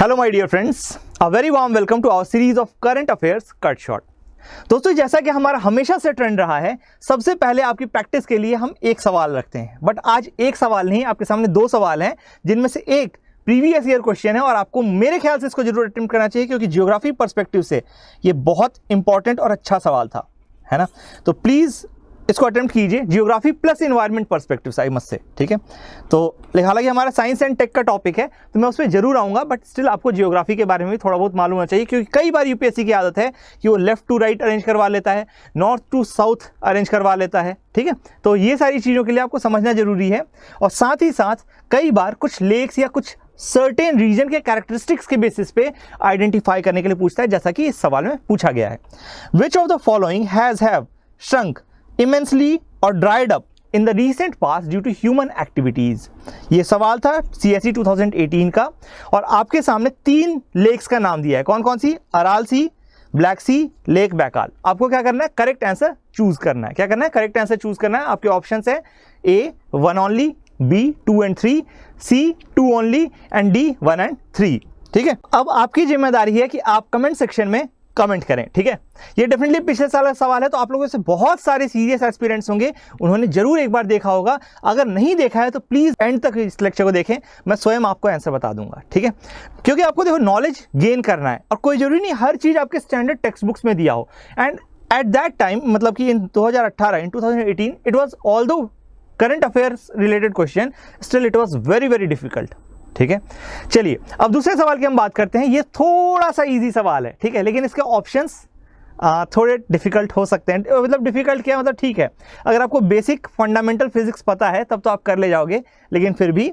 Hello my dear friends, a very warm welcome to our series of current affairs cut short. दोस्तों, जैसा कि हमारा हमेशा से ट्रेंड रहा है, सबसे पहले आपकी प्रैक्टिस के लिए हम एक सवाल रखते हैं। बट आज एक सवाल नहीं, आपके सामने दो सवाल हैं, जिनमें से एक प्रीवियस ईयर क्वेश्चन है और आपको मेरे ख्याल से इसको जरूर अटेम्प्ट करना चाहिए, क्योंकि ज्योग्राफी पर्सपेक्टिव से ये बहुत इंपॉर्टेंट और अच्छा सवाल था, है ना। तो प्लीज़ इसको अटेम्प्ट कीजिए, जियोग्राफी प्लस इन्वायरमेंट पर्सपेक्टिव से, आई मस्ट से, ठीक है। तो हालांकि हमारा साइंस एंड टेक का टॉपिक है, तो मैं उस पर जरूर आऊँगा, बट स्टिल आपको जियोग्राफी के बारे में भी थोड़ा बहुत मालूम होना चाहिए, क्योंकि कई बार यूपीएससी की आदत है कि वो लेफ्ट टू राइट अरेंज करवा लेता है, नॉर्थ टू साउथ अरेंज करवा लेता है, ठीक है। तो ये सारी चीज़ों के लिए आपको समझना जरूरी है। और साथ ही साथ कई बार कुछ लेक्स या कुछ सर्टेन रीजन के कैरेक्टरिस्टिक्स के बेसिस पे आइडेंटिफाई करने के लिए पूछता है, जैसा कि इस सवाल में पूछा गया है। Which of the following have shrunk immensely or dried up in the recent past due to human activities। ये सवाल था CSE 2018 का, और आपके सामने 3 लेक्स का नाम दिया है। कौन कौन सी? अराल सी, ब्लैक सी, लेक बैकाल। आपको क्या करना है? करेक्ट आंसर चूज करना है। क्या करना है? करेक्ट आंसर चूज करना है। आपके ऑप्शंस है A 1 only, B 2 and 3, C 2 only and D 1 and 3। ठीक है, अब आपकी जिम्मेदारी है कि आप कमेंट सेक्शन में कमेंट करें, ठीक है। ये डेफिनेटली पिछले साल का सवाल है, तो आप लोगों से बहुत सारे सीरियस एस्पिरेंट्स होंगे, उन्होंने जरूर एक बार देखा होगा। अगर नहीं देखा है तो प्लीज एंड तक इस लेक्चर को देखें, मैं स्वयं आपको आंसर बता दूंगा, ठीक है। क्योंकि आपको देखो नॉलेज गेन करना है, और कोई जरूरी नहीं हर चीज आपके स्टैंडर्ड टेक्स्ट बुक्स में दिया हो। एंड एट दैट टाइम, मतलब कि इन 2018 इन 2018 it was although current affairs related question, still it was very very difficult, ठीक है। चलिए अब दूसरे सवाल की हम बात करते हैं। ये थोड़ा सा इजी सवाल है, ठीक है, लेकिन इसके ऑप्शंस थोड़े डिफिकल्ट हो सकते हैं। मतलब डिफिकल्ट क्या मतलब, ठीक है, अगर आपको बेसिक फंडामेंटल फिजिक्स पता है तब तो आप कर ले जाओगे, लेकिन फिर भी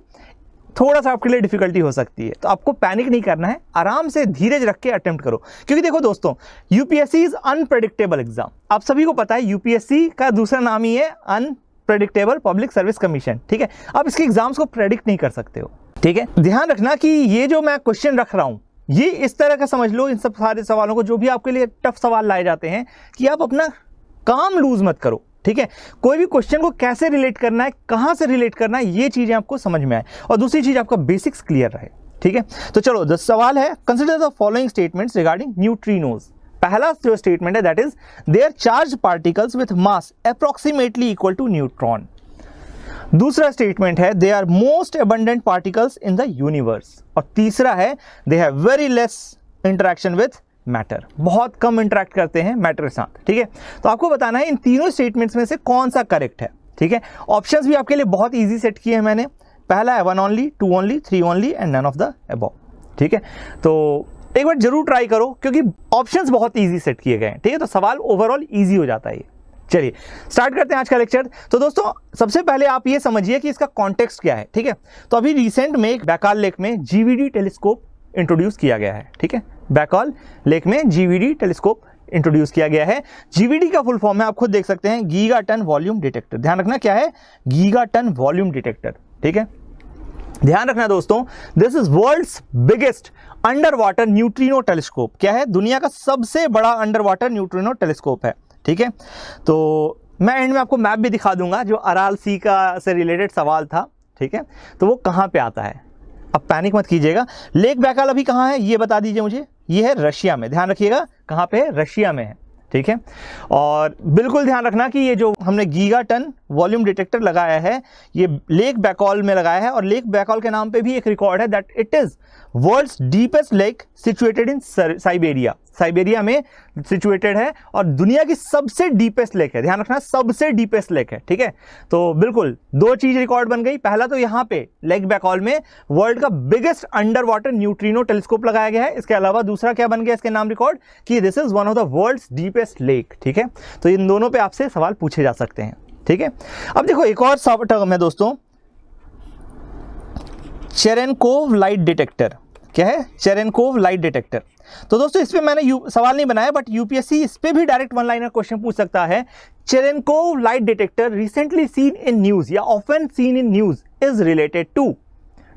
थोड़ा सा आपके लिए डिफिकल्टी हो सकती है। तो आपको पैनिक नहीं करना है, आराम से धीरज रख के अटेम्प्ट करो, क्योंकि देखो दोस्तों, यूपीएससी इज अनप्रेडिक्टेबल एग्जाम। आप सभी को पता है यूपीएससी का दूसरा नाम ही है अनप्रेडिक्टेबल पब्लिक सर्विस कमीशन, ठीक है। आप इसके एग्जाम्स को प्रेडिक्ट नहीं कर सकते हो, ठीक है। ध्यान रखना कि ये जो मैं क्वेश्चन रख रहा हूं, ये इस तरह का समझ लो, इन सब सारे सवालों को, जो भी आपके लिए टफ सवाल लाए जाते हैं, कि आप अपना काम लूज मत करो, ठीक है। कोई भी क्वेश्चन को कैसे रिलेट करना है, कहां से रिलेट करना है, ये चीजें आपको समझ में आए, और दूसरी चीज आपका बेसिक्स क्लियर रहे, ठीक है। तो चलो, द सवाल है, consider the following statements regarding neutrinos. पहला जो स्टेटमेंट है, that is there charge particles with mass approximately equal to neutron. दूसरा स्टेटमेंट है, they are most abundant particles in the universe. और तीसरा है, they have very less interaction with matter, बहुत कम इंटरेक्ट करते हैं मैटर के साथ, ठीक है। तो आपको बताना है इन तीनों स्टेटमेंट्स में से कौन सा करेक्ट है, ठीक है। ऑप्शंस भी आपके लिए बहुत इजी सेट किए हैं मैंने। पहला है 1 only, 2 only, 3 only and none of the above, ठीक है। तो एक बार जरूर ट्राई करो, क्योंकि ऑप्शंस बहुत इजी सेट किए गए हैं, ठीक है। तो सवाल ओवरऑल इजी हो जाता है। चलिए स्टार्ट करते हैं आज का लेक्चर। तो दोस्तों, सबसे पहले आप ये समझिए कि इसका कॉन्टेक्स्ट क्या है, ठीक है। तो अभी रिसेंट में एक बैकाल लेक में जीवीडी टेलीस्कोप इंट्रोड्यूस किया गया है, ठीक है। बैकाल लेक में जीवीडी टेलीस्कोप इंट्रोड्यूस किया गया है। जीवीडी का फुल फॉर्म है, आप खुद देख सकते हैं, गीगा टन वॉल्यूम डिटेक्टर। ध्यान रखना क्या है, गीगा टन वॉल्यूम डिटेक्टर, ठीक है। ध्यान रखना दोस्तों, this is world's biggest under water neutrino telescope. क्या है? दुनिया का सबसे बड़ा अंडर वाटर न्यूट्रिनो टेलीस्कोप है, ठीक है। तो मैं एंड में आपको मैप भी दिखा दूंगा, जो अराल सी का से रिलेटेड सवाल था, ठीक है। तो वो कहाँ पे आता है, अब पैनिक मत कीजिएगा। लेक बैकाल अभी कहाँ है ये बता दीजिए मुझे। ये है रशिया में, ध्यान रखिएगा, कहाँ पे है? रशिया में है, ठीक है। और बिल्कुल ध्यान रखना कि ये जो हमने गीगा टन वॉल्यूम डिटेक्टर लगाया है, ये लेक बैकाल में लगाया है, और लेक बैकाल के नाम पे भी एक रिकॉर्ड है, that it is world's deepest lake situated in Siberia. Siberia में सिचुएटेड है, और दुनिया की सबसे डीपेस्ट लेक है। ध्यान रखना, सबसे डीपेस्ट लेक है, ठीक है। तो बिल्कुल दो चीज रिकॉर्ड बन गई। पहला तो यहाँ पे लेक बैकाल में वर्ल्ड का biggest under water neutrino telescope लगाया गया है। इसके अलावा दूसरा क्या बन गया इसके नाम रिकॉर्ड, कि this is one of the world's deepest lake, ठीक है। तो इन दोनों पे आपसे सवाल पूछे जा सकते हैं, ठीक है। अब देखो, एक और टर्म है दोस्तों, चेरेनकोव लाइट डिटेक्टर। क्या है? Cherenkov light detector. तो दोस्तों, इस पे मैंने सवाल नहीं बनाया, बट यूपीएससी इस पे भी डायरेक्ट वन लाइनर क्वेश्चन पूछ सकता है। Cherenkov light detector recently seen in news या often seen in news is related to,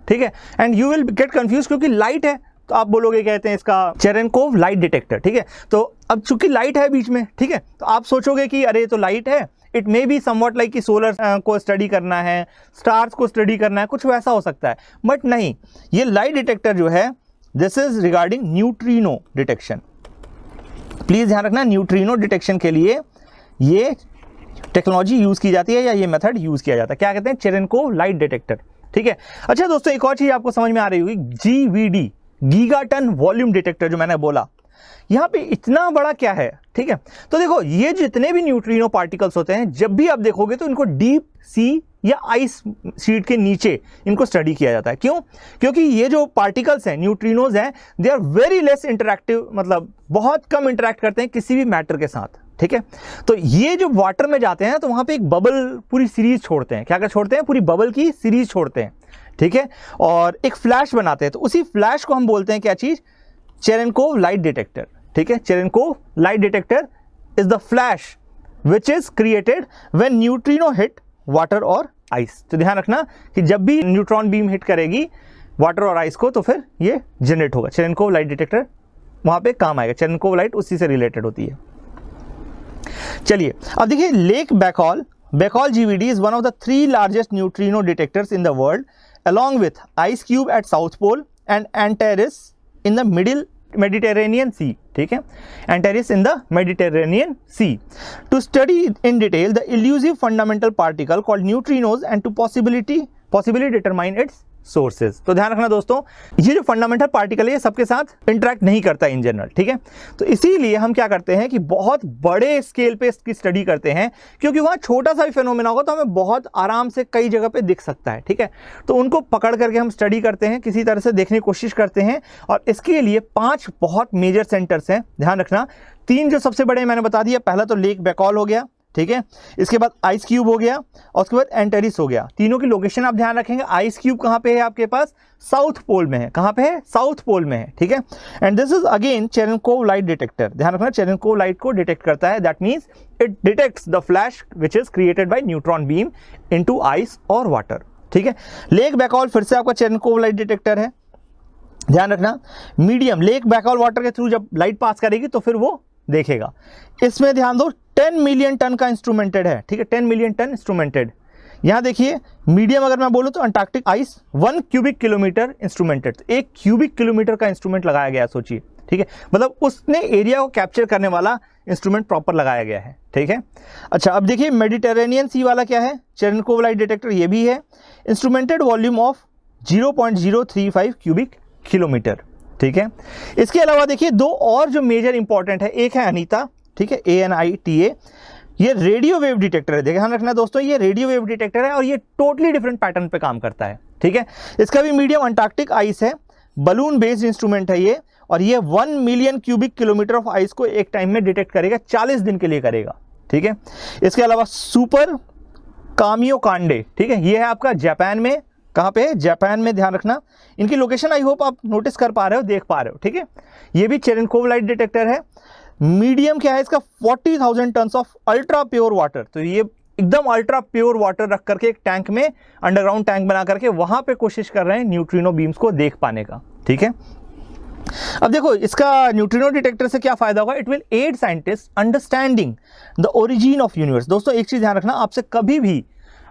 ठीक है। And you will get confuse, क्योंकि लाइट है तो आप बोलोगे, कहते हैं इसका चेरेनकोव लाइट डिटेक्टर, ठीक है। तो अब चूंकि लाइट है बीच में, ठीक है, तो आप सोचोगे कि अरे ये तो लाइट है, it may be somewhat like कि सोलर को स्टडी करना है, स्टार्स को स्टडी करना है, कुछ वैसा हो सकता है, बट नहीं, ये लाइट डिटेक्टर जो है this is regarding neutrino detection. Please ध्यान रखना, न्यूट्रिनो डिटेक्शन के लिए ये टेक्नोलॉजी यूज की जाती है या ये मेथड यूज किया जाता है। क्या कहते हैं? Cherenkov light detector. ठीक है। अच्छा दोस्तों, एक और चीज आपको समझ में आ रही होगी, GVD, गीगाटन वॉल्यूम डिटेक्टर, जो मैंने बोला, यहाँ पे इतना बड़ा क्या है? ठीक है, तो देखो ये जितने भी न्यूट्रिनो पार्टिकल्स होते हैं, जब भी आप देखोगे तो इनको डीप सी या आइस शीट के नीचे इनको स्टडी किया जाता है। क्यों? क्योंकि ये जो पार्टिकल्स हैं, न्यूट्रिनोज हैं, they are very less interactive, मतलब बहुत कम इंटरैक्ट करते हैं किसी भी मैटर के साथ। ठीक है, तो ये जो वाटर में जाते हैं तो वहां पे एक बबल पूरी सीरीज छोड़ते हैं। क्या क्या छोड़ते हैं? पूरी बबल की सीरीज छोड़ते हैं। ठीक है, और एक फ्लैश बनाते हैं, तो उसी फ्लैश को हम बोलते हैं क्या चीज? Cherenkov light detector. ठीक है, Cherenkov light detector is the flash which is created when neutrino hit water और आइस। तो ध्यान रखना कि जब भी न्यूट्रॉन बीम हिट करेगी वाटर और आइस को, तो फिर ये जनरेट होगा। चेरेनकोव लाइट डिटेक्टर वहां पे काम आएगा। चेरेनकोव लाइट उसी से रिलेटेड होती है। चलिए अब देखिए, lake Baikal GVD is one of the 3 largest neutrino detectors in the world, along with Ice Cube at South Pole and Antares in the middle Mediterranean Sea. ठीक है, Antares in the Mediterranean Sea, to study in detail the elusive fundamental particle called neutrinos and to possibly determine its sources. तो ध्यान रखना दोस्तों, ये जो fundamental particle है ये सबके साथ इंटरेक्ट नहीं करता इन जनरल। ठीक है, तो इसीलिए हम क्या करते हैं कि बहुत बड़े स्केल पे इसकी स्टडी करते हैं, क्योंकि वहाँ छोटा सा भी फेनोमेना होगा तो हमें बहुत आराम से कई जगह पे दिख सकता है। ठीक है, तो उनको पकड़ करके हम स्टडी करते हैं, किसी तरह से देखने की कोशिश करते हैं, और इसके लिए 5 बहुत मेजर सेंटर्स हैं। ध्यान रखना, 3 जो सबसे बड़े मैंने बता दिया। पहला तो लेक बैकॉल हो गया, ठीक है, इसके बाद आइस क्यूब हो गया, और उसके बाद एंटेरिस हो गया। तीनों की लोकेशन आप ध्यान रखेंगे। आइस क्यूब कहाँ पे है आपके पास? साउथ पोल में है। कहाँ पे है? साउथ पोल में है। ठीक है, and this is again Cherenkov light detector. ध्यान रखना, चेरेनकोव लाइट को डिटेक्ट करता है। That means it detects the flash which is created by neutron beam into ice और वाटर। ठीक है, लेक बैकॉल फिर से आपका चेरेनकोव लाइट डिटेक्टर है। ध्यान रखना, मीडियम लेक बैकॉल वाटर के थ्रू जब लाइट पास करेगी तो फिर वो देखेगा। इसमें ध्यान दो, 10 मिलियन टन का इंस्ट्रूमेंटेड है। ठीक है, 10 मिलियन टन इंस्ट्रूमेंटेड। यहां देखिए, मीडियम अगर मैं बोलूं तो Antarctic ice 1 cubic kilometre instrumented. तो 1 क्यूबिक किलोमीटर का इंस्ट्रूमेंट लगाया गया है, सोचिए। ठीक है, मतलब उसने एरिया को कैप्चर करने वाला इंस्ट्रूमेंट प्रॉपर लगाया गया है। ठीक है, अच्छा अब देखिए, मेडिटेरेनियन सी वाला क्या है? चेरेनकोव लाइट डिटेक्टर ये भी है। Instrumented volume of 0.035 cubic kilometre. ठीक है, इसके अलावा देखिए 2 और जो मेजर इंपॉर्टेंट है, एक है अनीता, ठीक है, ANITA, ये रेडियो वेव डिटेक्टर है। ध्यान रखना दोस्तों, ये रेडियो वेव डिटेक्टर है और ये टोटली डिफरेंट पैटर्न पे काम करता है। ठीक है, इसका भी मीडियम अंटार्कटिक आइस है, बलून बेस्ड इंस्ट्रूमेंट है ये, और ये 1 million cubic kilometre of ice को एक टाइम में डिटेक्ट करेगा, 40 दिन के लिए करेगा। ठीक है, इसके अलावा सुपर कामियोकांडे, ठीक है, ये है आपका जापान में। कहाँ पे है? जापान में। ध्यान रखना, इनकी लोकेशन आई होप आप नोटिस कर पा रहे हो, देख पा रहे हो। ठीक है, ये भी चेरेनकोव लाइट डिटेक्टर है। मीडियम क्या है इसका? 40,000 ton of ultra pure water. तो ये एकदम अल्ट्रा प्योर वाटर रख करके एक टैंक में, अंडरग्राउंड टैंक बना करके वहां पे कोशिश कर रहे हैं न्यूट्रिनो बीम्स को देख पाने का। ठीक है, अब देखो इसका न्यूट्रिनो डिटेक्टर से क्या फायदा होगा? It will aid scientist understanding the origin of universe. दोस्तों एक चीज ध्यान रखना, आपसे कभी भी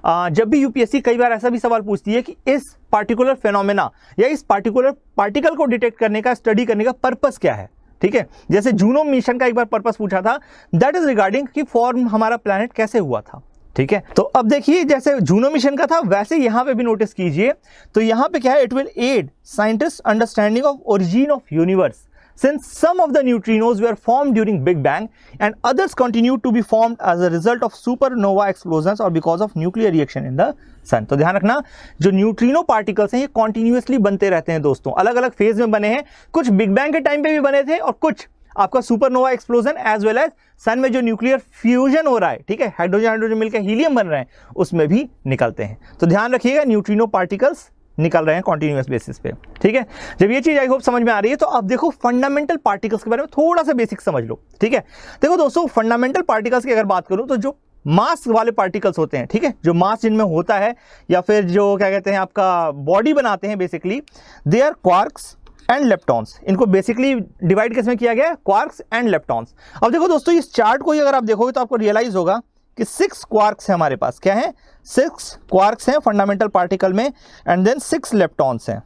जब भी यूपीएससी कई बार ऐसा भी सवाल पूछती है कि इस पार्टिकुलर फेनोमेना या इस पार्टिकुलर पार्टिकल को डिटेक्ट करने का, स्टडी करने का पर्पस क्या है। ठीक है, जैसे जूनो मिशन का एक बार पर्पस पूछा था, दैट इज रिगार्डिंग कि फॉर्म हमारा प्लैनेट कैसे हुआ था। ठीक है, तो अब देखिए जैसे जूनो मिशन का था वैसे यहां पे भी नोटिस कीजिए, तो यहां पे क्या है? It will aid scientist understanding of origin of universe, since some of the neutrinos were formed during Big Bang and others continue to be formed as a result of supernova explosions or because of nuclear reaction in the sun। तो ध्यान रखना, जो neutrino particles हैं ये continuously बनते रहते हैं दोस्तों, अलग अलग फेज में बने हैं। कुछ बिग बैंग के टाइम पे भी बने थे और कुछ आपका supernova explosion as well as sun में जो न्यूक्लियर फ्यूजन हो रहा है, ठीक है, हाइड्रोजन हाइड्रोजन मिलकर हीलियम बन रहे हैं, उसमें भी निकलते हैं। तो ध्यान रखिएगा, न्यूट्रिनो पार्टिकल्स निकल रहे हैं कॉन्टिन्यूअस बेसिस पे। ठीक है, जब ये चीज आई होप समझ में आ रही है, तो अब देखो फंडामेंटल पार्टिकल्स के बारे में थोड़ा सा बेसिक समझ लो। ठीक है, देखो दोस्तों, फंडामेंटल पार्टिकल्स की अगर बात करूं तो जो मास वाले पार्टिकल्स होते हैं, ठीक है, जो मास जिनमें होता है या फिर जो क्या कहते हैं आपका बॉडी बनाते हैं, basically they are quarks and leptons. इनको बेसिकली डिवाइड किसमें किया गया है? Quarks and leptons. अब देखो दोस्तों, इस चार्ट को ही अगर आप देखोगे तो आपको रियलाइज होगा कि 6 क्वार्क्स है हमारे पास। क्या है? 6 क्वार्क्स हैं फंडामेंटल पार्टिकल में, एंड देन 6 लेप्टॉन्स हैं।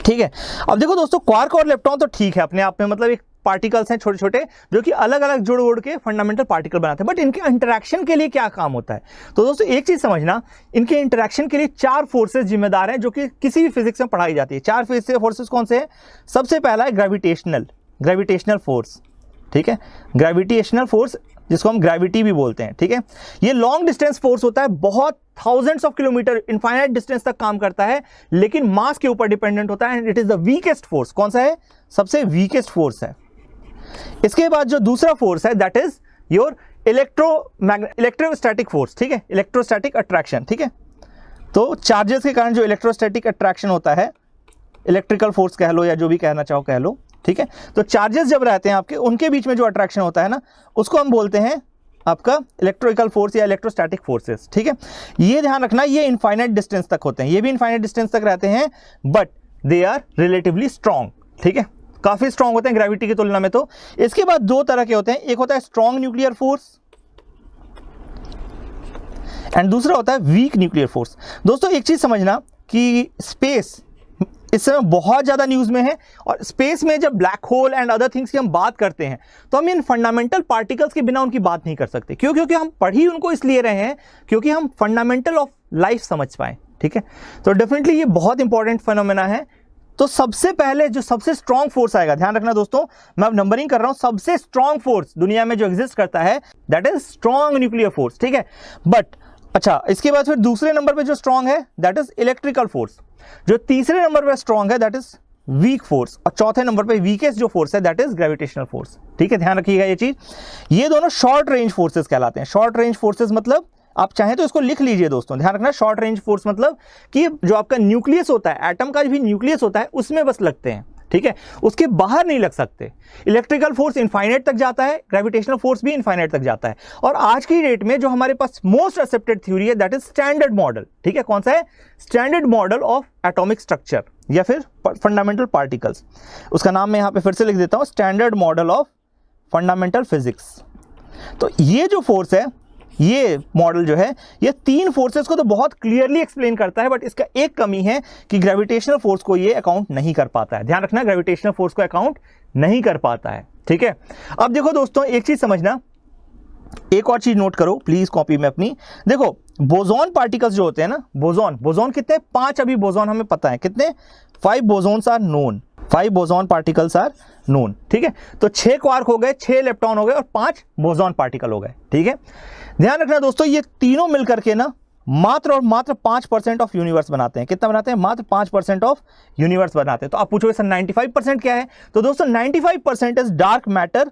ठीक है। अब देखो दोस्तों, क्वार्क और लेप्टॉन तो ठीक है अपने आप में, मतलब एक पार्टिकल्स हैं छोटे छोटे जो कि अलग अलग जुड़ उड़ के फंडामेंटल पार्टिकल बनाते हैं, बट इनके इंटरेक्शन के लिए क्या काम होता है? तो दोस्तों एक चीज समझना, इनके इंटरेक्शन के लिए 4 फोर्सेस जिम्मेदार हैं जो कि किसी भी फिजिक्स में पढ़ाई जाती है। 4 फोर्सेस कौन से हैं? सबसे पहला है ग्रेविटेशनल फोर्स, ठीक है, ग्रेविटेशनल फोर्स जिसको हम ग्रेविटी भी बोलते हैं, ठीक है। ये लॉन्ग डिस्टेंस फोर्स होता है, बहुत thousands of kilometre infinite distance तक काम करता है, लेकिन मास के ऊपर डिपेंडेंट होता है and it is the weakest force. कौन सा है? सबसे वीकेस्ट फोर्स है। इसके बाद जो दूसरा फोर्स है that is your electrostatic force, ठीक है, इलेक्ट्रोस्टैटिक अट्रैक्शन, ठीक है। तो चार्जेस के कारण जो इलेक्ट्रोस्टैटिक अट्रैक्शन होता है, इलेक्ट्रिकल फोर्स कह लो या जो भी कहना चाहो कह लो, ठीक है। तो चार्जेस जब रहते हैं आपके, उनके बीच में जो अट्रैक्शन होता है ना, उसको हम बोलते हैं आपका इलेक्ट्रिकल फोर्स या इलेक्ट्रोस्टैटिक फोर्सेस, ठीक है। ये ध्यान रखना, ये इनफाइनाइट डिस्टेंस तक होते हैं, ये भी इनफाइनाइट डिस्टेंस तक रहते हैं, but they are relatively strong, ठीक है, काफी स्ट्रॉन्ग होते हैं ग्रेविटी की तुलना में। तो इसके बाद 2 तरह के होते हैं, एक होता है स्ट्रॉन्ग न्यूक्लियर फोर्स एंड दूसरा होता है वीक न्यूक्लियर फोर्स। दोस्तों एक चीज समझना कि स्पेस इस समय बहुत ज़्यादा न्यूज़ में है, और स्पेस में जब black hole and other things की हम बात करते हैं तो हम इन फंडामेंटल पार्टिकल्स के बिना उनकी बात नहीं कर सकते। क्यों? क्योंकि हम पढ़ ही उनको इसलिए रहे हैं क्योंकि हम फंडामेंटल ऑफ लाइफ समझ पाएं, ठीक है। तो डेफिनेटली ये बहुत इंपॉर्टेंट फिनोमेना है। तो सबसे पहले जो सबसे स्ट्रॉन्ग फोर्स आएगा, ध्यान रखना दोस्तों, मैं अब नंबरिंग कर रहा हूं, सबसे स्ट्रॉन्ग फोर्स दुनिया में जो एग्जिस्ट करता है that is strong nuclear force, ठीक है। बट अच्छा, इसके बाद फिर दूसरे नंबर पे जो स्ट्रॉन्ग है दैट इज इलेक्ट्रिकल फोर्स, जो तीसरे नंबर पे स्ट्रॉन्ग है दैट इज वीक फोर्स, और चौथे नंबर पे वीकेस्ट जो फोर्स है दैट इज ग्रेविटेशनल फोर्स, ठीक है। ध्यान रखिएगा ये चीज। ये दोनों शॉर्ट रेंज फोर्सेस कहलाते हैं। शॉर्ट रेंज फोर्सेस मतलब आप चाहें तो इसको लिख लीजिए दोस्तों, ध्यान रखना, शॉर्ट रेंज फोर्स मतलब कि जो आपका न्यूक्लियस होता है, एटम का भी न्यूक्लियस होता है, उसमें बस लगते हैं, ठीक है, उसके बाहर नहीं लग सकते। इलेक्ट्रिकल फोर्स इनफाइनाइट तक जाता है, ग्रेविटेशनल फोर्स भी इनफाइनाइट तक जाता है। और आज की डेट में जो हमारे पास मोस्ट एक्सेप्टेड थ्योरी है दैट इज स्टैंडर्ड मॉडल, ठीक है। कौन सा है? Standard model of atomic structure या फिर फंडामेंटल पार्टिकल्स। उसका नाम मैं यहां पे फिर से लिख देता हूं, standard model of fundamental physics. तो ये जो फोर्स है, ये मॉडल जो है, ये 3 फोर्सेस को तो बहुत क्लियरली एक्सप्लेन करता है, बट इसका एक कमी है कि ग्रेविटेशनल फोर्स को ये अकाउंट नहीं कर पाता है। ध्यान रखना, ग्रेविटेशनल फोर्स को अकाउंट नहीं कर पाता है, ठीक है। अब देखो दोस्तों, एक चीज समझना, एक और चीज नोट करो प्लीज कॉपी में अपनी। देखो बोसॉन पार्टिकल्स जो होते हैं ना, बोसॉन कितने? 5 अभी बोसॉन हमें पता है कितने, 5 bosons are known, 5 boson particles are known, ठीक है। तो 6 क्वार्क हो गए, 6 लेप्टॉन हो गए और 5 बोसॉन पार्टिकल हो गए, ठीक है। ध्यान रखना दोस्तों, ये तीनों मिलकर के ना मात्र और मात्र 5% ऑफ यूनिवर्स बनाते हैं। कितना बनाते हैं? मात्र 5% ऑफ यूनिवर्स बनाते हैं। तो आप पूछोगे सर 95% क्या है? तो दोस्तों 95% is dark matter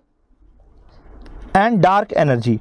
and dark energy,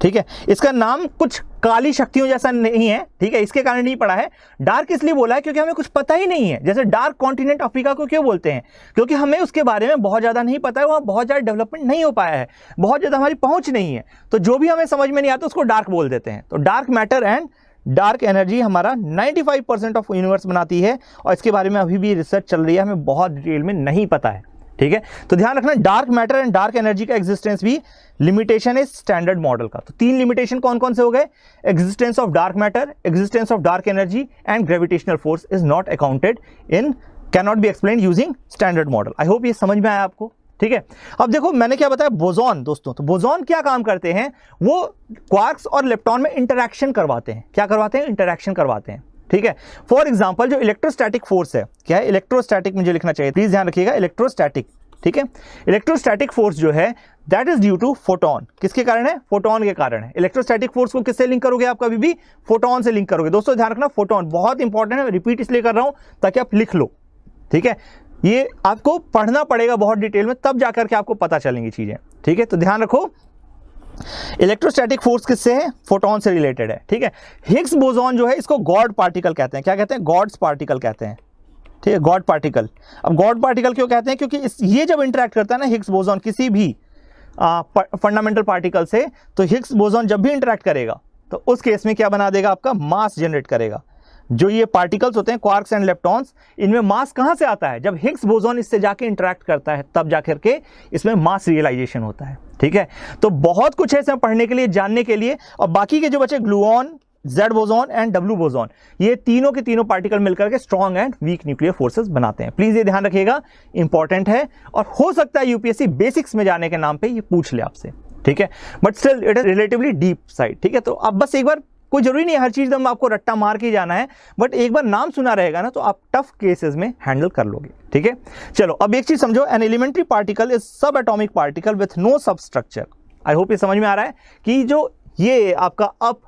ठीक है। इसका नाम कुछ काली शक्तियों जैसा नहीं है, ठीक है, इसके कारण नहीं पड़ा है। डार्क इसलिए बोला है क्योंकि हमें कुछ पता ही नहीं है। जैसे डार्क कॉन्टिनेंट अफ्रीका को क्यों बोलते हैं? क्योंकि हमें उसके बारे में बहुत ज़्यादा नहीं पता है, वहाँ बहुत ज़्यादा डेवलपमेंट नहीं हो पाया है, बहुत ज़्यादा हमारी पहुँच नहीं है, तो जो भी हमें समझ में नहीं आता उसको डार्क बोल देते हैं। तो dark matter and dark energy हमारा 95% ऑफ यूनिवर्स बनाती है, और इसके बारे में अभी भी रिसर्च चल रही है, हमें बहुत डिटेल में नहीं पता है, ठीक है। तो ध्यान रखना, dark matter and dark energy का एग्जिस्टेंस भी लिमिटेशन है स्टैंडर्ड मॉडल का। तो 3 लिमिटेशन कौन कौन से हो गए? Existence of dark matter, existence of dark energy and gravitational force is not accounted in, can not be explained using standard model. I hope ये समझ में आया आपको, ठीक है। अब देखो मैंने क्या बताया, बोसॉन दोस्तों, तो बोसॉन क्या काम करते हैं? वो क्वार्क्स और लेप्टॉन में इंटरैक्शन करवाते हैं। क्या करवाते हैं? इंटरैक्शन करवाते हैं, ठीक है। फॉर एग्जाम्पल जो इलेक्ट्रोस्टैटिक फोर्स है, क्या है? इलेक्ट्रोस्टैटिक मुझे लिखना चाहिए, प्लीज ध्यान रखिएगा, इलेक्ट्रोस्टैटिक, ठीक है। इलेक्ट्रोस्टैटिक फोर्स जो है that is due to photon. किसके कारण है? फोटोन के कारण है। इलेक्ट्रोस्टैटिक फोर्स को किससे लिंक करोगे आप? कभी भी फोटोन से लिंक करोगे। दोस्तों ध्यान रखना, फोटोन बहुत इंपॉर्टेंट है, रिपीट इसलिए कर रहा हूं ताकि आप लिख लो, ठीक है। ये आपको पढ़ना पड़ेगा बहुत डिटेल में, तब जाकर के आपको पता चलेंगी चीजें, ठीक है। तो ध्यान रखो, इलेक्ट्रोस्टैटिक फोर्स किससे है? फोटोन से रिलेटेड है, ठीक है। हिग्स बोसॉन जो है इसको गॉड पार्टिकल कहते हैं। क्या कहते हैं? गॉड्स पार्टिकल कहते हैं, ठीक है, गॉड पार्टिकल। अब गॉड पार्टिकल क्यों कहते हैं? क्योंकि ये जब इंटरेक्ट करता है ना हिग्स बोसॉन किसी भी फंडामेंटल पार्टिकल से, तो हिग्स बोसॉन जब भी इंटरेक्ट करेगा तो उस केस में क्या बना देगा? आपका मास जनरेट करेगा। जो ये पार्टिकल्स होते हैं क्वार्क्स एंड लेप्टॉन्स, इनमें मास कहां से आता है? जब हिग्स बोसॉन इससे जाके इंटरेक्ट करता है तब जाकर के इसमें मास रियलाइजेशन होता है, ठीक है। तो बहुत कुछ है इसमें पढ़ने के लिए, जानने के लिए। और बाकी के जो बचे gluon Z boson and W boson, ये तीनों के तीनों पार्टिकल मिलकर के strong and weak nuclear forces बनाते हैं। प्लीज ये ध्यान रखिएगा, इंपॉर्टेंट है और हो सकता है यूपीएससी बेसिक्स में जाने के नाम पे ये पूछ ले आपसे, ठीक है, but still it is relatively deep side, ठीक है। तो अब बस एक बार, कोई जरूरी नहीं है हर चीज में आपको रट्टा मार के जाना है, बट एक बार नाम सुना रहेगा ना तो आप टफ केसेस में हैंडल कर लोगे, ठीक है। चलो अब एक चीज समझो, एन एलिमेंट्री पार्टिकल इज सब atomic particle with no sub structure. I hope ये समझ में आ रहा है कि जो ये आपका अप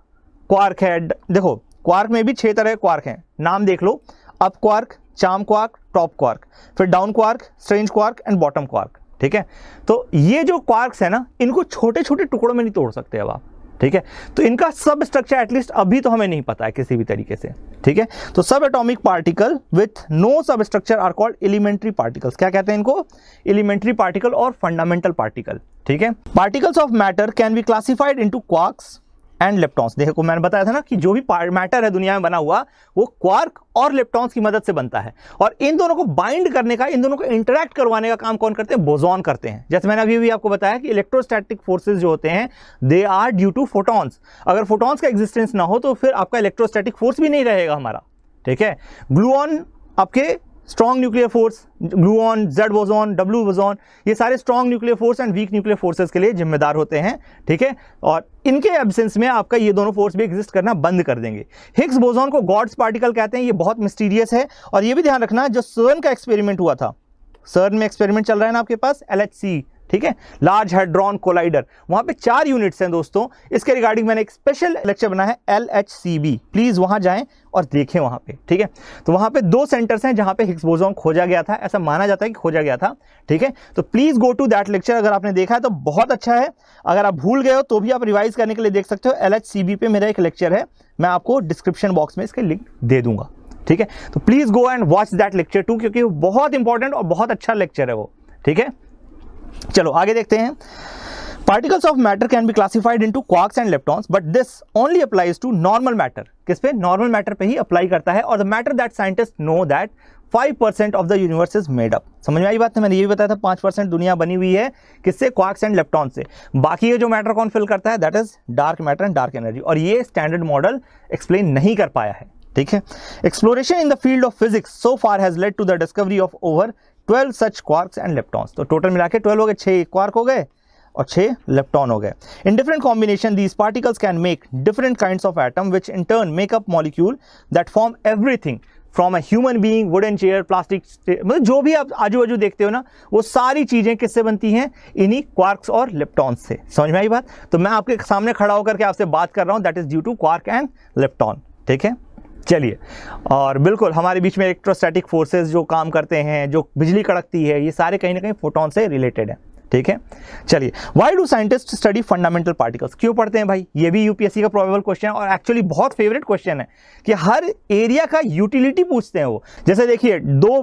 क्वार्क है, देखो क्वार्क में भी 6 तरह के क्वार्क हैं, नाम देख लो, up quark, charm quark, top quark, फिर down quark, strange quark and bottom quark, ठीक है। तो ये जो क्वार्क्स है ना, इनको छोटे छोटे टुकड़ों में नहीं तोड़ सकते अब आप, ठीक है। तो इनका सब स्ट्रक्चर एटलीस्ट अभी तो हमें नहीं पता है किसी भी तरीके से, ठीक है। तो sub atomic particle with no sub structure are called elementary particles. क्या कहते हैं इनको? एलिमेंट्री पार्टिकल और फंडामेंटल पार्टिकल, ठीक है। Particles of matter can be classified into quarks and leptons. देखो मैंने बताया था ना कि जो भी मैटर है दुनिया में बना हुआ वो क्वार्क और लेप्टॉन्स की मदद से बनता है, और इन दोनों को बाइंड करने का, इन दोनों को इंटरैक्ट करवाने का काम कौन करते हैं? बोसॉन करते हैं। जैसे मैंने अभी भी आपको बताया कि इलेक्ट्रोस्टैटिक फोर्सेस जो होते हैं they are due to photons. अगर फोटॉन्स का एग्जिस्टेंस ना हो तो फिर आपका इलेक्ट्रोस्टैटिक फोर्स भी नहीं रहेगा हमारा, ठीक है। ग्लूऑन आपके strong nuclear force, gluon, Z boson, W boson, ये सारे strong nuclear force and weak nuclear forces के लिए जिम्मेदार होते हैं, ठीक है। और इनके एब्सेंस में आपका ये दोनों फोर्स भी एग्जिस्ट करना बंद कर देंगे। हिग्स बोसॉन को गॉड्स पार्टिकल कहते हैं, ये बहुत मिस्टीरियस है। और ये भी ध्यान रखना, जो सर्न का एक्सपेरिमेंट हुआ था, सर्न में एक्सपेरिमेंट चल रहा है ना आपके पास, LHC, ठीक है, लार्ज हैड्रॉन कोलाइडर, वहां पे 4 यूनिट्स हैं दोस्तों। इसके रिगार्डिंग मैंने एक स्पेशल लेक्चर बनाया है, LHCb, प्लीज वहां जाएं और देखें वहां पे, ठीक है। तो वहां पे 2 सेंटर्स हैं जहां पे हिग्स बोसॉन खोजा गया था, ऐसा माना जाता है कि खोजा गया था, ठीक है। तो please go to that lecture, अगर आपने देखा है तो बहुत अच्छा है, अगर आप भूल गए हो तो भी आप रिवाइज करने के लिए देख सकते हो। LHCb पे मेरा एक लेक्चर है, मैं आपको डिस्क्रिप्शन बॉक्स में इसके लिंक दे दूंगा, ठीक है। तो please go and watch that lecture to, क्योंकि वो बहुत इंपॉर्टेंट और बहुत अच्छा लेक्चर है वो, ठीक है। चलो आगे देखते हैं। Particles of matter can be classified into quarks and leptons, but this only applies to normal matter. किस पे? नॉर्मल मैटर पे ही अप्लाई करता है, और the matter that scientist know that 5% of the universe is made up. समझ में आई बात है? मैंने ये भी बताया था 5% दुनिया बनी हुई है किससे? क्वार्क्स एंड लेप्टॉन से। बाकी ये जो मैटर कौन फिल करता है? That is dark matter and dark energy, और ये स्टैंडर्ड मॉडल एक्सप्लेन नहीं कर पाया है, ठीक है। Exploration in the field of physics so far has led to the discovery of over 12 such quarks and leptons. तो टोटल मिला के 12 हो गए, 6 क्वार्क हो गए और 6 लेप्टॉन हो गए। In different combination these particles can make different kinds of atom which in turn make up molecule that form everything from a human being, wooden chair, plastic, मतलब जो भी आप आजू बाजू देखते हो ना, वो सारी चीजें किससे बनती हैं? इन्हीं क्वार्क्स और लेप्टॉन्स से। समझ में आई बात? तो मैं आपके सामने खड़ा होकर के आपसे बात कर रहा हूं, that is due to quark and lepton, ठीक है। चलिए, और बिल्कुल हमारे बीच में इलेक्ट्रोस्टैटिक फोर्सेस जो काम करते हैं, जो बिजली कड़कती है, ये सारे कहीं ना कहीं फोटॉन से रिलेटेड है, ठीक है। चलिए, why do scientist study fundamental particles? क्यों पढ़ते हैं भाई? ये भी यूपीएससी का प्रोबेबल क्वेश्चन है, और एक्चुअली बहुत फेवरेट क्वेश्चन है कि हर एरिया का यूटिलिटी पूछते हैं वो। जैसे देखिए, 2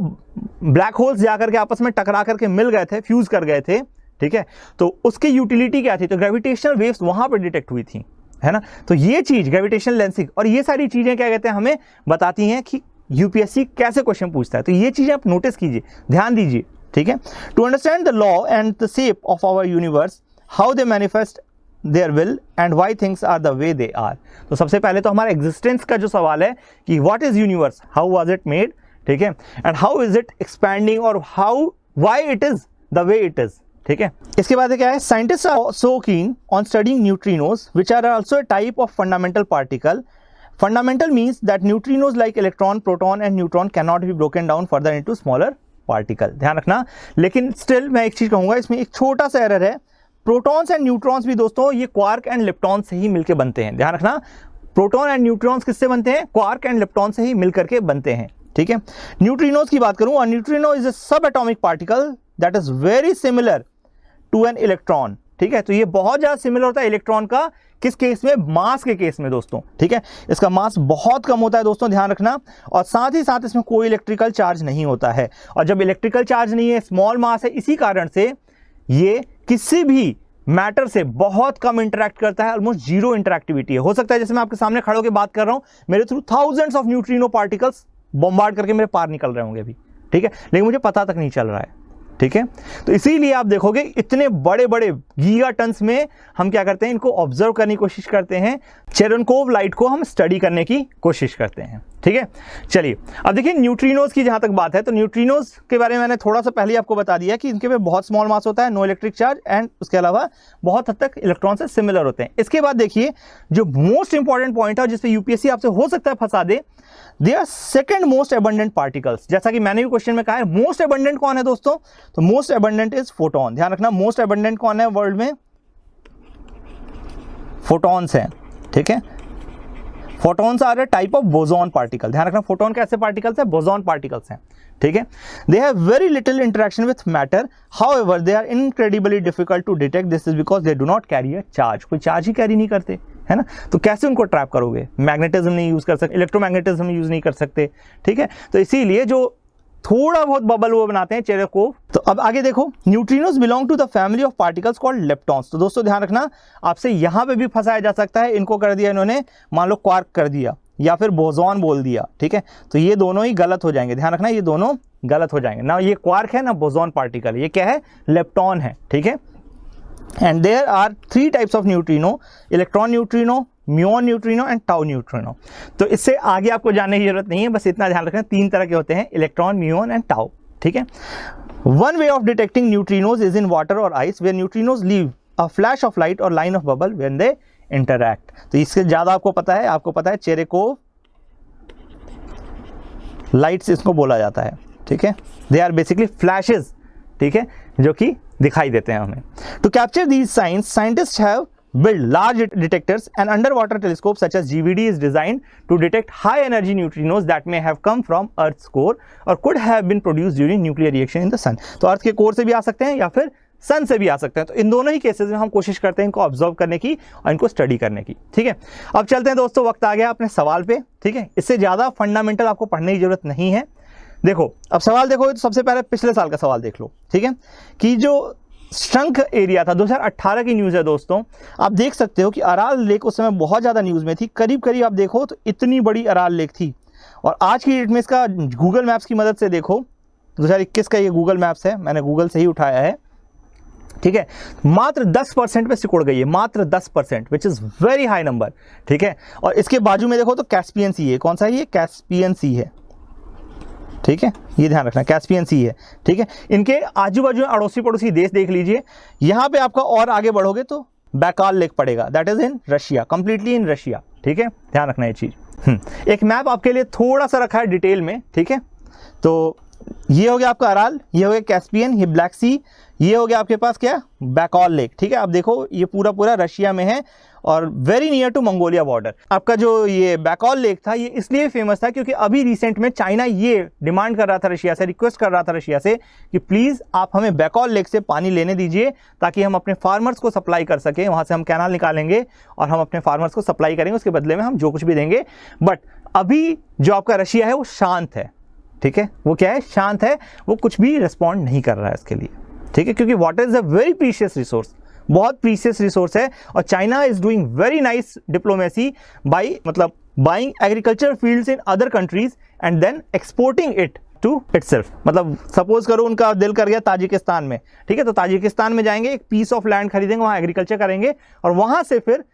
ब्लैक होल्स जाकर के आपस में टकरा करके मिल गए थे, फ्यूज कर गए थे, ठीक है, तो उसकी यूटिलिटी क्या थी? तो ग्रेविटेशनल वेव्स वहां पर डिटेक्ट हुई थी, है ना। तो ये चीज ग्रेविटेशनल लेंसिंग और ये सारी चीजें क्या कहते हैं, हमें बताती हैं कि यूपीएससी कैसे क्वेश्चन पूछता है। तो ये चीजें आप नोटिस कीजिए, ध्यान दीजिए, ठीक है। To understand the law and the shape of our universe, how they manifest their will and why things are the way they are. तो सबसे पहले तो हमारा एग्जिस्टेंस का जो सवाल है कि what is universe, how was it made, ठीक है, and how is it expanding, और how why it is the way it is, ठीक है। इसके बाद क्या है? Scientist are so keen on studying neutrinos which are also a type of fundamental particle. Fundamental means that neutrinos like electron, proton and neutron can not be broken down further into smaller particle. ध्यान रखना, लेकिन still मैं एक चीज कहूंगा, इसमें एक छोटा सा एरर है। प्रोटॉन्स एंड न्यूट्रॉन्स भी दोस्तों ये क्वार्क एंड लेप्टॉन से ही मिलकर बनते हैं। ध्यान रखना, प्रोटॉन एंड न्यूट्रॉन्स किससे बनते हैं? क्वार्क एंड लेप्टॉन से ही मिलकर के बनते हैं, ठीक है। न्यूट्रिनोज की बात करूं, और neutrino is a sub atomic particle that is very similar to an electron, ठीक है। तो ये बहुत ज्यादा सिमिलर होता है इलेक्ट्रॉन का, किस केस में? मास के केस में दोस्तों, ठीक है। इसका मास बहुत कम होता है दोस्तों, ध्यान रखना, और साथ ही साथ इसमें कोई इलेक्ट्रिकल चार्ज नहीं होता है। और जब इलेक्ट्रिकल चार्ज नहीं है, स्मॉल मास है, इसी कारण से ये किसी भी मैटर से बहुत कम इंटरैक्ट करता है, ऑलमोस्ट जीरो इंटरैक्टिविटी है। हो सकता है जैसे मैं आपके सामने खड़े होकर बात कर रहा हूं, मेरे through thousands of neutrino particles bombard करके मेरे पार निकल रहे होंगे अभी, ठीक है, लेकिन मुझे पता तक नहीं चल रहा है। ठीक है। तो इसीलिए आप देखोगे इतने बड़े बड़े गीगा टन्स में हम क्या करते हैं, इनको ऑब्जर्व करने की कोशिश करते हैं, चेरेनकोव लाइट को हम स्टडी करने की कोशिश करते हैं, ठीक है। चलिए अब देखिए न्यूट्रिनोज की जहां तक बात है, तो न्यूट्रिनोज के बारे में मैंने थोड़ा सा पहले आपको बता दिया कि इनके पे बहुत स्मॉल मास होता है, नो इलेक्ट्रिक चार्ज, एंड उसके अलावा बहुत हद तक इलेक्ट्रॉन से सिमिलर होते हैं। इसके बाद देखिए जो मोस्ट इंपॉर्टेंट पॉइंट है जिसपे यूपीएससी आपसे हो सकता है फंसा दे, they are second most abundant particles. जैसा कि मैंने भी क्वेश्चन में कहा है, मोस्ट एबंडेंट कौन है दोस्तों, तो मोस्ट एबंडेंट इज फोटोन। ध्यान रखना, मोस्ट एबंडेंट कौन है वर्ल्ड में, फोटॉन्स हैं, ठीक है। Photons are a type of boson particle. ध्यान रखना, फोटोन कैसे पार्टिकल्स है, बोसॉन पार्टिकल्स हैं, ठीक है। They have very little interaction with matter, however they are incredibly difficult to detect, this is because they do not carry a charge. कोई charge ही carry नहीं करते, है ना। तो कैसे उनको ट्रैप करोगे, मैग्नेटिज्म नहीं यूज कर सकते, इलेक्ट्रोमैग्नेटिज्म यूज नहीं कर सकते, ठीक है। तो इसीलिए जो थोड़ा बहुत बबल वो बनाते हैं चेरेनकोव। तो अब आगे देखो, neutrinos belong to the family of particles called leptons. तो दोस्तों ध्यान रखना, आपसे यहां पे भी फंसाया जा सकता है, इनको कर दिया इन्होंने, मान लो क्वार्क कर दिया या फिर बोसॉन बोल दिया, ठीक है। तो ये दोनों ही गलत हो जाएंगे, ध्यान रखना, ये दोनों गलत हो जाएंगे ना। ये क्वार्क है ना बोसॉन पार्टिकल, ये क्या है, लेप्टॉन है, ठीक है। And there are 3 types of neutrino, electron neutrino, muon neutrino and tau neutrino. तो इससे आगे आपको जानने की जरूरत नहीं है, बस इतना ध्यान रखना, 3 तरह के होते हैं, इलेक्ट्रॉन, म्यूऑन एंड टाउ, ठीक है। One way of detecting neutrinos is in water और ice, where neutrinos leave a flash of light और line of bubble when they interact. तो इससे ज्यादा आपको पता है चेरेनकोव लाइट्स इसको बोला जाता है, ठीक है। दे आर बेसिकली फ्लैशेस, ठीक है, जो कि दिखाई देते हैं हमें। To capture these science, scientist have build large detectors. An underwater telescope such as GVD is designed to detect high energy neutrinos that may have come from Earth's core or could have been produced during nuclear reaction in the sun. तो अर्थ के core से भी आ सकते हैं या फिर सन से भी आ सकते हैं। तो इन दोनों ही केसेस में हम कोशिश करते हैं इनको ऑब्जर्व करने की और इनको स्टडी करने की, ठीक है। अब चलते हैं दोस्तों, वक्त आ गया अपने सवाल पे, ठीक है। इससे ज्यादा फंडामेंटल आपको पढ़ने की जरूरत नहीं है। देखो अब सवाल देखो, तो सबसे पहले पिछले साल का सवाल देख लो, ठीक है, कि जो शंख एरिया था 2018 की न्यूज़ है दोस्तों। आप देख सकते हो कि अराल लेक उस समय बहुत ज़्यादा न्यूज़ में थी, करीब करीब आप देखो तो इतनी बड़ी अराल लेक थी। और आज की डेट में इसका गूगल मैप्स की मदद से देखो, 2021 का ये गूगल मैप्स है, मैंने गूगल से ही उठाया है, ठीक है, मात्र 10% पे सिकुड़ गई है, मात्र 10%, which is very high number, ठीक है। और इसके बाजू में देखो तो कैस्पियन सी है, कौन सा है ये, कैस्पियन सी है, ठीक है, ये ध्यान रखना, कैस्पियन सी है, ठीक है। इनके आजू बाजू में अड़ोसी पड़ोसी देश देख लीजिए। यहाँ पे आपका और आगे बढ़ोगे तो बैकाल लेक पड़ेगा, that is in Russia, completely in Russia, ठीक है, ध्यान रखना ये चीज। एक मैप आपके लिए थोड़ा सा रखा है डिटेल में, ठीक है। तो ये हो गया आपका अराल, ये हो गया कैस्पियन, ये ब्लैक सी, ये हो गया आपके पास क्या, बैकाल लेक, ठीक है। आप देखो ये पूरा पूरा रशिया में है और very near to Mongolia border. आपका जो ये बैकाल लेक था ये इसलिए फेमस था क्योंकि अभी रिसेंट में चाइना ये डिमांड कर रहा था रशिया से, रिक्वेस्ट कर रहा था रशिया से कि प्लीज़ आप हमें बैकाल लेक से पानी लेने दीजिए ताकि हम अपने फार्मर्स को सप्लाई कर सकें, वहाँ से हम कैनाल निकालेंगे और हम अपने फार्मर्स को सप्लाई करेंगे, उसके बदले में हम जो कुछ भी देंगे। बट अभी जो आपका रशिया है वो शांत है, ठीक है, वो क्या है, शांत है, वो कुछ भी रिस्पॉन्ड नहीं कर रहा है इसके लिए, ठीक है, क्योंकि water is a very precious resource, बहुत प्रीशियस रिसोर्स है। और China is doing very nice diplomacy by मतलब buying agriculture fields in other countries and then exporting it to itself. मतलब सपोज करो उनका दिल कर गया ताजिकिस्तान में, ठीक है, तो ताजिकिस्तान में जाएंगे, एक पीस ऑफ लैंड खरीदेंगे, वहाँ एग्रीकल्चर करेंगे और वहाँ से फिर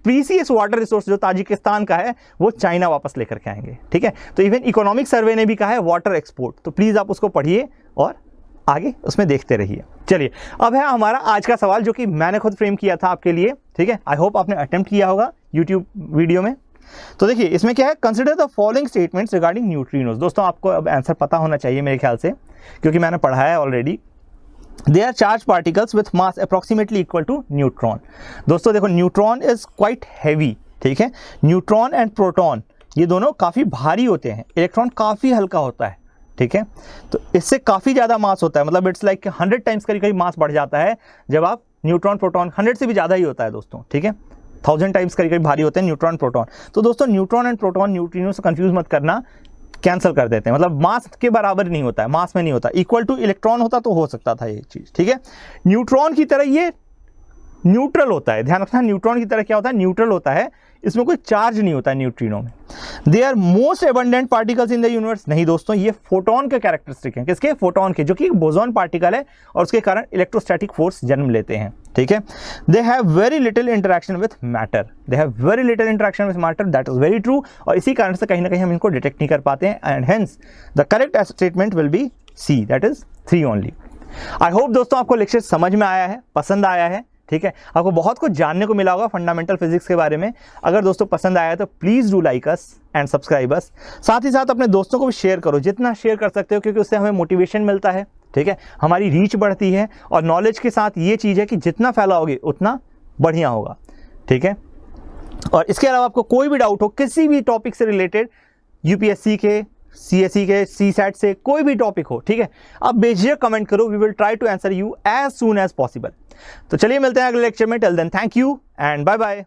प्रीसियस वाटर रिसोर्स जो ताजिकिस्तान का है वो चाइना वापस लेकर के आएंगे, ठीक है। तो इवन इकोनॉमिक सर्वे ने भी कहा है वाटर एक्सपोर्ट, तो प्लीज़ आप उसको पढ़िए और आगे उसमें देखते रहिए। चलिए अब है हमारा आज का सवाल जो कि मैंने खुद फ्रेम किया था आपके लिए, ठीक है। आई होप आपने अटेम्प्ट किया होगा यूट्यूब वीडियो में। तो देखिए इसमें क्या है, consider the following statements regarding neutrinos. दोस्तों आपको अब आंसर पता होना चाहिए मेरे ख्याल से, क्योंकि मैंने पढ़ाया है already. They are charge particles with mass approximately equal to neutron. दोस्तों देखो न्यूट्रॉन इज क्वाइट हैवी, ठीक है, न्यूट्रॉन एंड प्रोटॉन ये दोनों काफ़ी भारी होते हैं, इलेक्ट्रॉन काफ़ी हल्का होता है, ठीक है। तो इससे काफ़ी ज़्यादा मास होता है, मतलब इट्स लाइक 100 टाइम्स करीब करीब मास बढ़ जाता है जब आप न्यूट्रॉन प्रोटॉन, 100 से भी ज़्यादा ही होता है दोस्तों, ठीक है, 1000 टाइम्स करीब करीब भारी होते हैं न्यूट्रॉन प्रोटॉन। तो दोस्तों न्यूट्रॉन एंड प्रोटॉन न्यूट्रिनो से कंफ्यूज मत करना, कैंसिल कर देते हैं, मतलब मास के बराबर नहीं होता है, मास में नहीं होता, इक्वल टू इलेक्ट्रॉन होता तो हो सकता था ये चीज़, ठीक है। न्यूट्रॉन की तरह ये न्यूट्रल होता है, ध्यान रखना, न्यूट्रॉन की तरह क्या होता है, न्यूट्रल होता है, इसमें कोई चार्ज नहीं होता है न्यूट्रिनो में। They are most abundant particles in the universe, नहीं दोस्तों, ये फोटोन के कैरेक्टरिस्टिक हैं। किसके? फोटोन के, जो कि एक बोसॉन पार्टिकल है और उसके कारण इलेक्ट्रोस्टैटिक फोर्स जन्म लेते हैं। ठीक है, they have very little interaction with matter, they have very little interaction with matter, that is very true. और इसी कारण से कहीं ना कहीं हम इनको डिटेक्ट नहीं कर पाते हैं, and hence the correct statement will be C, that is 3 only. I hope दोस्तों आपको लेक्चर समझ में आया है, पसंद आया है। ठीक है, आपको बहुत कुछ जानने को मिला होगा फंडामेंटल फिजिक्स के बारे में। अगर दोस्तों पसंद आया तो please do like us and subscribe us. साथ ही साथ अपने दोस्तों को भी शेयर करो, जितना शेयर कर सकते हो, क्योंकि उससे हमें मोटिवेशन मिलता है। ठीक है, हमारी रीच बढ़ती है, और नॉलेज के साथ ये चीज़ है कि जितना फैलाओगे उतना बढ़िया होगा। ठीक है, और इसके अलावा आपको कोई भी डाउट हो किसी भी टॉपिक से रिलेटेड, यूपीएससी के, सीएसई के, सीसैट से, कोई भी टॉपिक हो, ठीक है, आप बेझिझक कमेंट करो, we will try to answer you as soon as possible. तो चलिए मिलते हैं अगले लेक्चर में। Till then thank you and bye bye.